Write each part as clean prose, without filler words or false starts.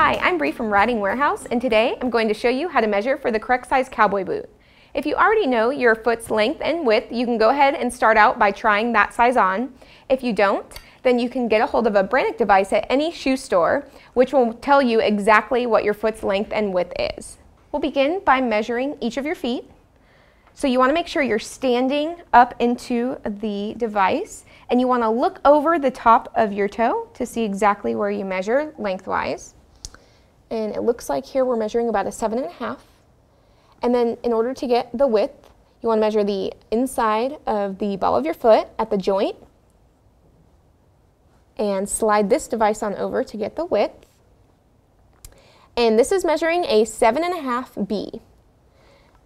Hi, I'm Bree from Riding Warehouse, and today I'm going to show you how to measure for the correct size cowboy boot. If you already know your foot's length and width, you can go ahead and start out by trying that size on. If you don't, then you can get a hold of a Brannick device at any shoe store, which will tell you exactly what your foot's length and width is. We'll begin by measuring each of your feet. So you want to make sure you're standing up into the device, and you want to look over the top of your toe to see exactly where you measure lengthwise. And it looks like here we're measuring about a 7.5. And then in order to get the width, you want to measure the inside of the ball of your foot at the joint and slide this device on over to get the width. And this is measuring a 7.5 B.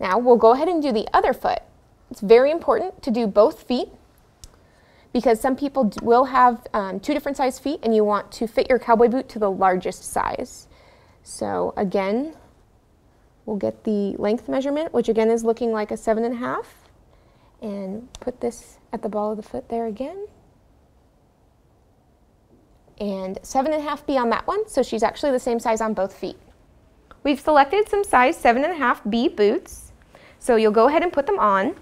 Now we'll go ahead and do the other foot. It's very important to do both feet because some people will have two different size feet, and you want to fit your cowboy boot to the largest size. So again, we'll get the length measurement, which again is looking like a 7.5, and put this at the ball of the foot there again. And 7.5 B on that one, so she's actually the same size on both feet. We've selected some size 7.5 B boots, so you'll go ahead and put them on.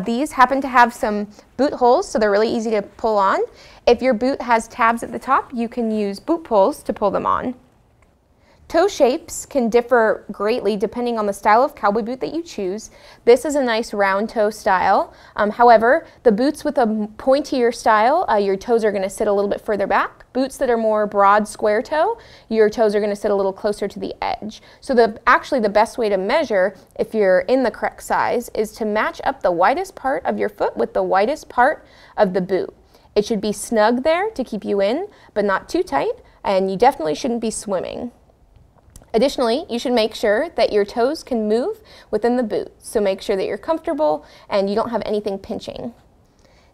These happen to have some boot holes, so they're really easy to pull on. If your boot has tabs at the top, you can use boot pulls to pull them on. Toe shapes can differ greatly depending on the style of cowboy boot that you choose. This is a nice round toe style. However, the boots with a pointier style, your toes are going to sit a little bit further back. Boots that are more broad square toe, your toes are going to sit a little closer to the edge. So actually the best way to measure if you're in the correct size is to match up the widest part of your foot with the widest part of the boot. It should be snug there to keep you in, but not too tight, and you definitely shouldn't be swimming. Additionally, you should make sure that your toes can move within the boot, so make sure that you're comfortable and you don't have anything pinching.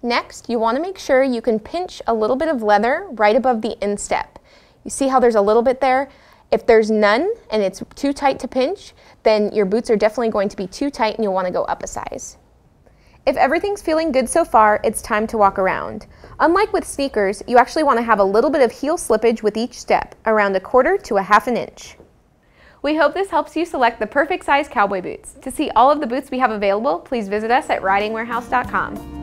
Next, you want to make sure you can pinch a little bit of leather right above the instep. You see how there's a little bit there? If there's none and it's too tight to pinch, then your boots are definitely going to be too tight and you'll want to go up a size. If everything's feeling good so far, it's time to walk around. Unlike with sneakers, you actually want to have a little bit of heel slippage with each step, around 1/4 to 1/2 inch. We hope this helps you select the perfect size cowboy boots. To see all of the boots we have available, please visit us at ridingwarehouse.com.